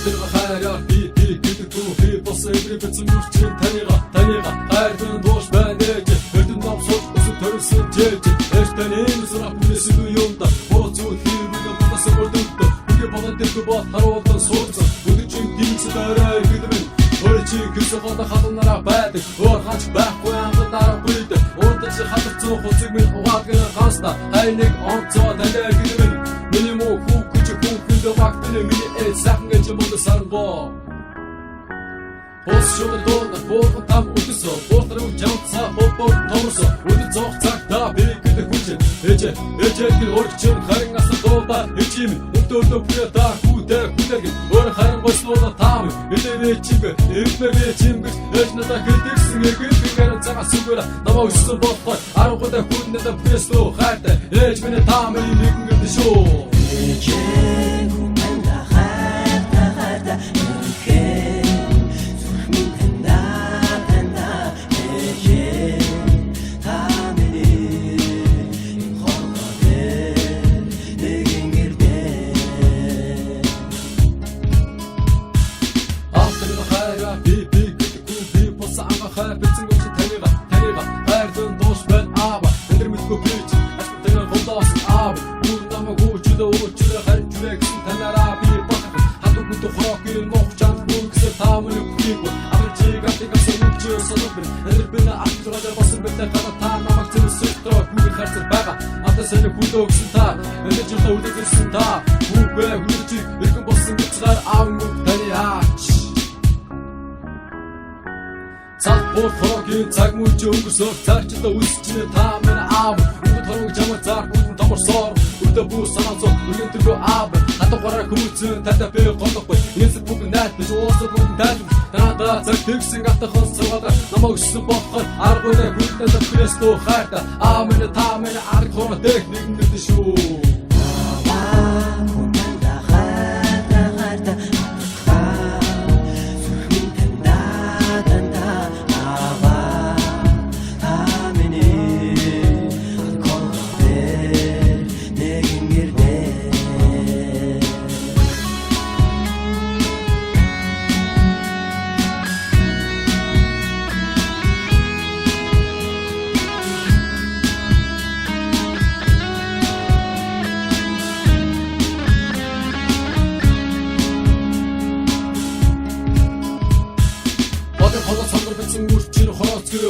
Автын хайраар би гэдэггүй би болсон эврий бэцэн үрчин танига хайрын доош байна гэж хэдэн ном сууж өсөж төрсөн жээж эштаны сүрап бүлэсэн юмда боцоо хийрүүгээ бодсон бүрдэнтэ үгүй бодонтэй бод харуулсан сууцсан өдөчийн димсдэрэй гэдэмэн өөрчиг гэсэн гол хатнараа байдаг өөр хач байхгүй амтараа бүлд өөртөө хатцсан хуцэг минь угаадаг ганцта хайныг онцоо танай гэдэмэн миний муу хүүхч хүүхэнд багтны миний эсэх гэж мод сарбо Осшоо дон боо там утсо ботруу жамца боо томсо үд зох цагта би гэдэг хүч ээжээ орчин харин ас доода ичим өдөрдөө бүта хүдэг өөр харин госноо таам элевэ чиг эвмэ чимг эжнада гэдэгсэн гэр цагаа сүгэр намаа өссөн бохоо аргуудаа хүннэдэ пресло хайта ээж минь таам нэгэн шүү цаг мөч өнгөрсөөр цаачдаа үсчнэ та минь аав үгд хорог жамаа зар бүхэн томорсоор өдөө бүү санаацоо өргөн төргөө аав хатгаараа хүмүүцэн тата би голохгүй энэ бүхэн найт биш уусаа бүхэн дайд танада цаг тэгсэн гатахан саргада намаа өссөн бохоо аргуудаа бүхэнд пресло хайта аамын та минь арг хоо техник нэг шүү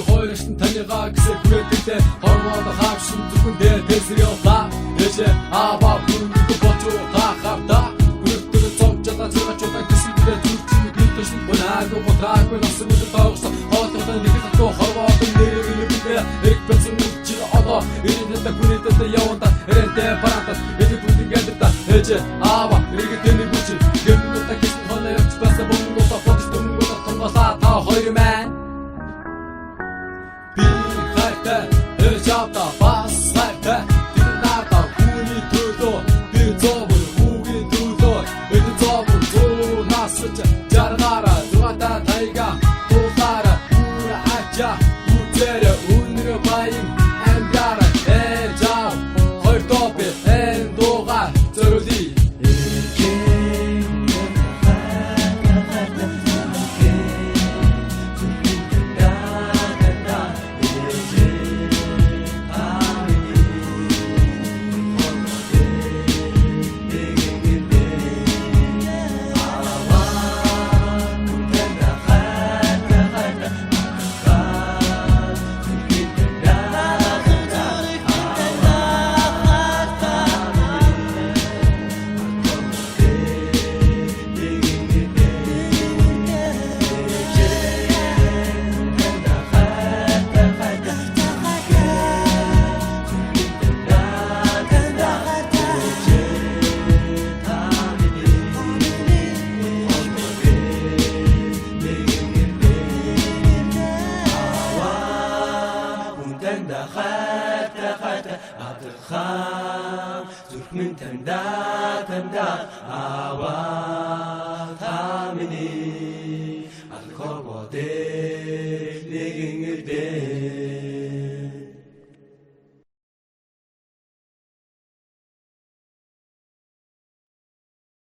Хоёрын танигаа гэсэн хүрээтэй хормоод хаашин зүгэндээ тэсрэлдаа дэжэ аба бүндэ бочоо тахавда бүртэг цогцоо цогцоо гэсэндээ зүрчин битэж бонаг ботраг насны тоогс хотод нэг тато хормоод нэрэлээ их бэцэн чи одоо ирээдээ бүрээдээ яванда эрдэ паратас эд бүдгээд дэжэ аба иргэдэний бүч гэмнэта гэсэн хоног баса бомбо фотос томго томгоса та хоёр мэн Jabda basarta dinarda huni tudo bir zobur hugi tudo bir zobur zo nasıca jarnara duata taiga totara ura acha utere unre bayim engara jao hoy tope endoga zerudi Türkmen tanda awa tamini